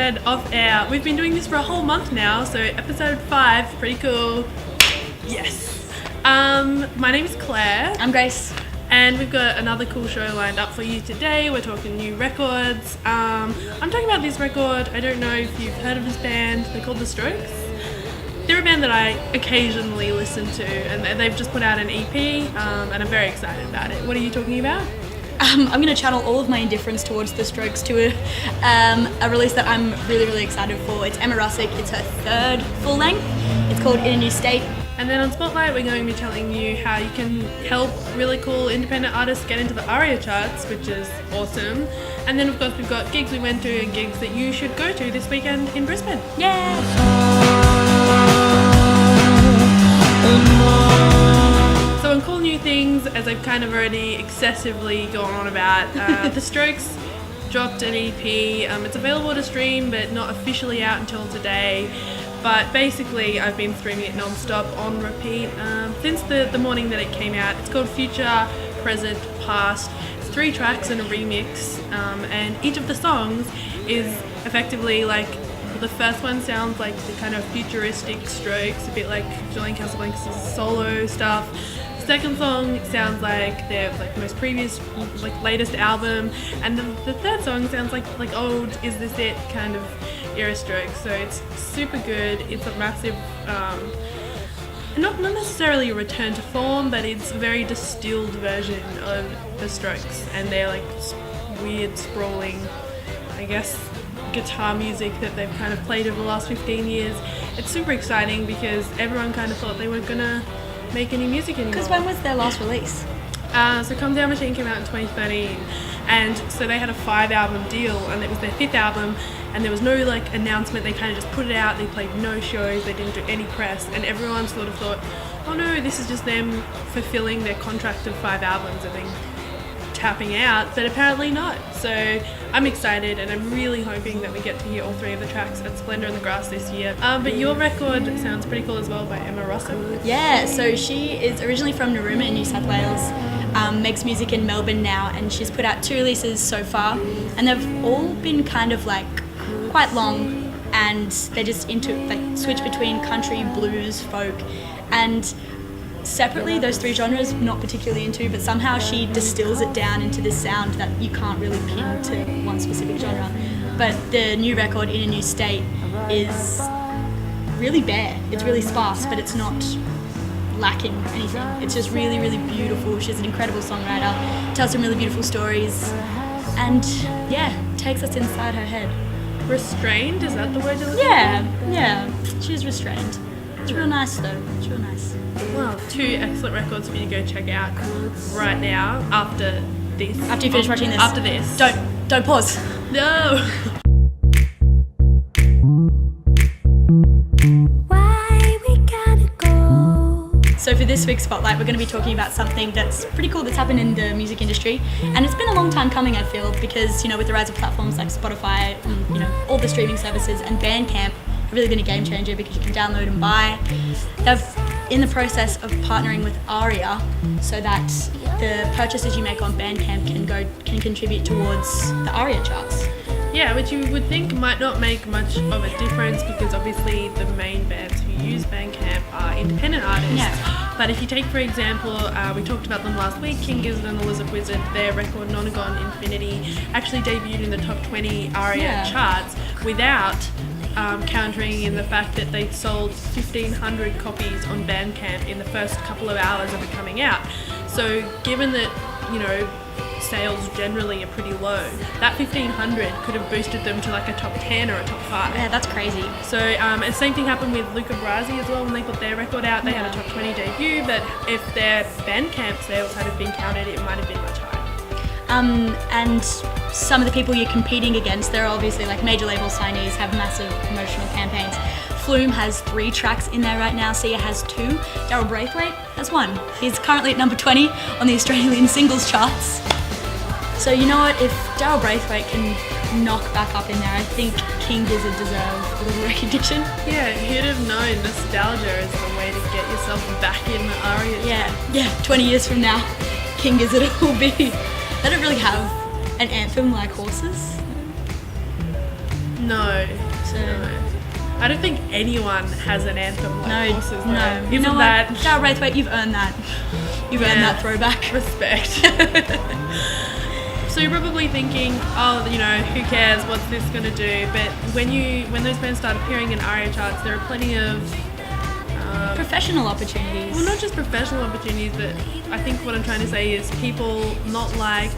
started off air. We've been doing this for a whole month now, so episode 5, pretty cool. Yes. My name is Claire. I'm Grace. And we've got another cool show lined up for you today. We're talking new records. I'm talking about this record. I don't know if you've heard of this band. They're called The Strokes. They're a band that I occasionally listen to, and they've just put out an EP, and I'm very excited about it. What are you talking about? I'm going to channel all of my indifference towards The Strokes to a release that I'm really, really excited for. It's Emma Russack. It's her 3rd full length. It's called In a New State. And then on Spotlight, we're going to be telling you how you can help really cool independent artists get into the ARIA charts, which is awesome. And then, of course, we've got gigs we went to and gigs that you should go to this weekend in Brisbane. Yeah! So on cool new things, as I've kind of already excessively gone on about, The Strokes dropped an EP. It's available to stream, but not officially out until today. But basically, I've been streaming it non-stop on repeat since the morning that it came out. It's called Future, Present, Past. It's 3 tracks and a remix, and each of the songs is effectively like, the first one sounds like the kind of futuristic Strokes, a bit like Julian Casablancas' solo stuff. The second song sounds like their most previous, latest album, and the third song sounds like old Is This It kind of era Strokes. So it's super good. It's a massive, not necessarily a return to form, but it's a very distilled version of the Strokes, and they're like weird sprawling, I guess, guitar music that they've kind of played over the last 15 years. It's super exciting because everyone kind of thought they weren't gonna make any music anymore. Because when was their last release? So Come Down Machine came out in 2013, and so they had a 5-album deal, and it was their 5th album, and there was no announcement. They kind of just put it out. They played no shows. They didn't do any press, and everyone sort of thought, oh no, this is just them fulfilling their contract of 5 albums and then tapping out, but apparently not. So I'm excited, and I'm really hoping that we get to hear all 3 of the tracks at Splendour in the Grass this year. But your record sounds pretty cool as well, by Emma Russack. Yeah, so she is originally from Narooma in New South Wales, makes music in Melbourne now, and she's put out 2 releases so far, and they've all been kind of quite long, and they're just switch between country, blues, folk, and separately those 3 genres not particularly into, but somehow she distills it down into this sound that you can't really pin to one specific genre. But the new record, In a New State, is really bare. It's really sparse, but it's not lacking anything. It's just really, really beautiful. She's an incredible songwriter, tells some really beautiful stories, and yeah, takes us inside her head. Restrained, is that the word you're looking for? Yeah, she's restrained. It's real nice though, it's real nice. Well, 2 excellent records for you to go check out right now after this. After you finish watching this. After this. Don't pause. No! Why we gotta go? So for this week's Spotlight, we're going to be talking about something that's pretty cool that's happened in the music industry, and it's been a long time coming, I feel, because, with the rise of platforms like Spotify, all the streaming services, and Bandcamp have really been a game changer because you can download and buy. They've in the process of partnering with ARIA so that the purchases you make on Bandcamp can contribute towards the ARIA charts. Yeah, which you would think might not make much of a difference because obviously the main bands who use Bandcamp are independent artists. Yeah. But if you take, for example, we talked about them last week, King Gizzard and the Lizard Wizard, their record Nonagon Infinity actually debuted in the top 20 ARIA charts without countering in the fact that they sold 1,500 copies on Bandcamp in the first couple of hours of it coming out. So given that, sales generally are pretty low, that 1,500 could have boosted them to a top 10 or a top 5. Yeah, that's crazy. So, and same thing happened with Luca Brasi as well. When they put their record out, they had a top 20 debut, but if their Bandcamp sales had been counted, it might have been much higher. And some of the people you're competing against, they're obviously major label signees, have massive promotional campaigns. Flume has 3 tracks in there right now, Sia has 2, Daryl Braithwaite has 1. He's currently at number 20 on the Australian singles charts. So you know what, if Daryl Braithwaite can knock back up in there, I think King Gizzard deserve a little recognition. Yeah, who'd have known nostalgia is the way to get yourself back in the ARIA. Yeah, 20 years from now, King Gizzard will be... They don't really have an anthem like Horses. No. So I don't think anyone has an anthem like Horses. No. Isn't that Dale Braithwaite, you've earned that. You've earned that throwback. respect? So you're probably thinking, oh, you know, who cares? What's this going to do? But when those bands start appearing in ARIA charts, there are plenty of Professional opportunities. well, not just professional opportunities, but I think what I'm trying to say is people not like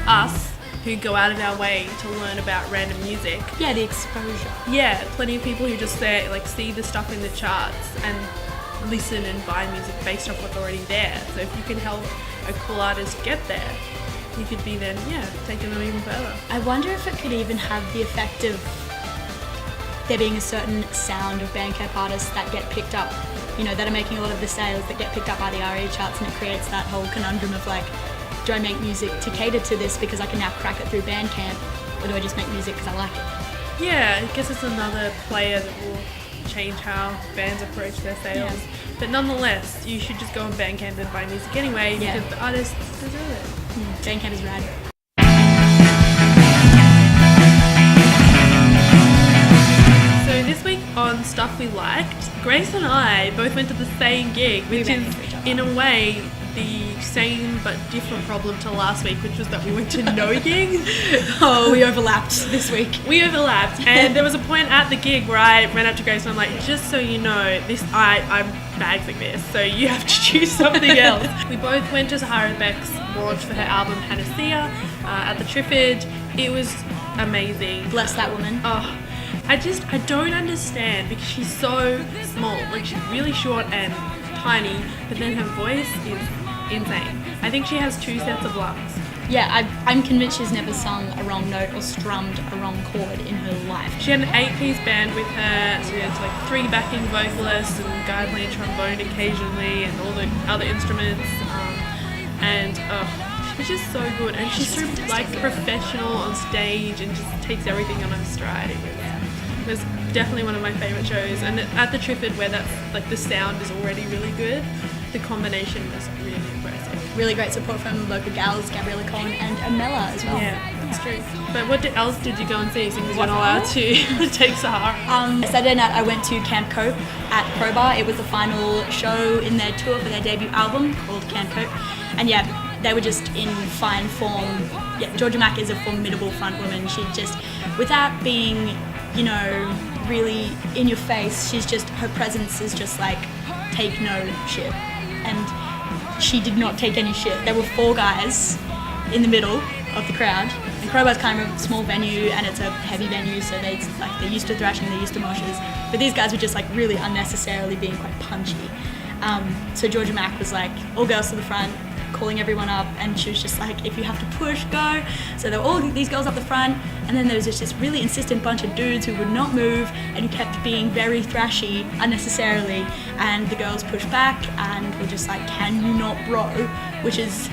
us who go out of our way to learn about random music. Yeah, the exposure. Yeah, plenty of people who just say, like, see the stuff in the charts and listen and buy music based off what's already there. So if you can help a cool artist get there, you could be then, taking them even further. I wonder if it could even have the effect of there being a certain sound of Bandcamp artists that get picked up, you know, that are making a lot of the sales that get picked up by the ARIA charts, and it creates that whole conundrum of like, do I make music to cater to this because I can now crack it through Bandcamp, or do I just make music because I like it? Yeah, I guess it's another player that will change how bands approach their sales. Yeah. But nonetheless, you should just go on Bandcamp and buy music anyway because the artists deserve it. Bandcamp is rad. So this week on Stuff We Liked, Grace and I both went to the same gig, which is in a way the same but different problem to last week, which was that we went to no gig. Oh, we overlapped this week. We overlapped, and there was a point at the gig where I ran up to Grace and I'm like, just so you know, I'm bagsing this, so you have to choose something else. We both went to Sahara Beck's launch for her album Panacea at the Triffid. It was amazing. Bless that woman. Oh, I don't understand, because she's so small. Like, she's really short and tiny, but then her voice is insane. I think she has 2 sets of lungs. Yeah, I'm convinced she's never sung a wrong note or strummed a wrong chord in her life. She had an 8-piece band with her, so she had like 3 backing vocalists and guy playing trombone occasionally and all the other instruments. And she was just so good, and she's so like professional on stage and just takes everything on her stride. It was definitely one of my favourite shows, and at the Triffid, where that's like the sound is already really good, the combination was really impressive. Really great support from local gals, Gabriella Cohen and Amela as well. Yeah, that's true. But what else did you go and see, since you're not allowed to take Sahara? Saturday night I went to Camp Cope at Crowbar. It was the final show in their tour for their debut album called Camp Cope, and they were just in fine form. Yeah, Georgia Mack is a formidable frontwoman. She just, without being, you know, really in your face, her presence is just like, take no shit. And she did not take any shit. There were 4 guys in the middle of the crowd, and Crowbar's kind of a small venue and it's a heavy venue, so they're used to thrashing, they're used to moshes, but these guys were just like really unnecessarily being quite punchy. So Georgia Mack was like, all girls to the front, calling everyone up, and she was just like, if you have to push, go. So there were all these girls up the front, and then there was just this really insistent bunch of dudes who would not move and who kept being very thrashy unnecessarily, and the girls pushed back and were just like, can you not bro?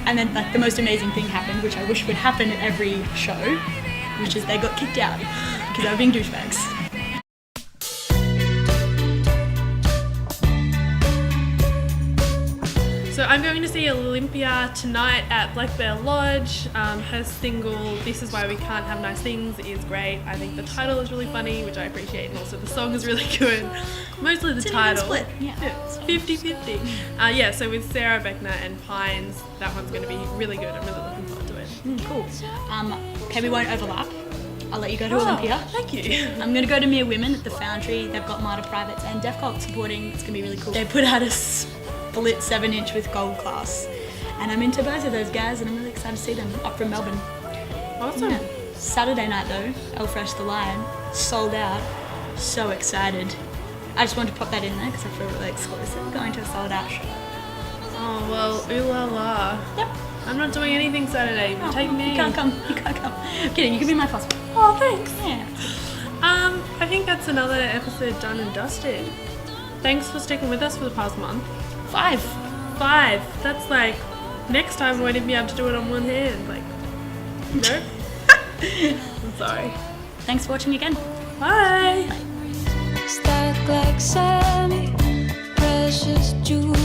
And then like the most amazing thing happened, which I wish would happen at every show, which is they got kicked out because they were being douchebags. So I'm going to see Olympia tonight at Black Bear Lodge. Her single, This Is Why We Can't Have Nice Things, is great. I think the title is really funny, which I appreciate, and also the song is really good. Mostly the title. Split. Yeah. It's 50-50. So with Sarah Beckner and Pines, that one's going to be really good. I'm really looking forward to it. Cool. Okay, we won't overlap. I'll let you go to Olympia. Thank you. I'm going to go to Mere Women at the Foundry. They've got Martyr Privates and Def Cult supporting. It's going to be really cool. They put out a split 7-inch with Gold Class, and I'm into both of those guys, and I'm really excited to see them up from Melbourne. Awesome. Yeah. Saturday night though, El Fresh the Lion, sold out. So excited. I just wanted to pop that in there because I feel really exclusive going to a sold out show. Oh, well, ooh la la. Yep. I'm not doing anything Saturday. Oh, Take me. You can't come. I'm kidding, you can be my husband. Oh, thanks. Yeah. I think that's another episode done and dusted. Thanks for sticking with us for the past month. 5. That's like, next time I won't even be able to do it on one hand. Like, no? I'm sorry. Thanks for watching again. Bye. Bye. Stack like Sammy, precious jewels.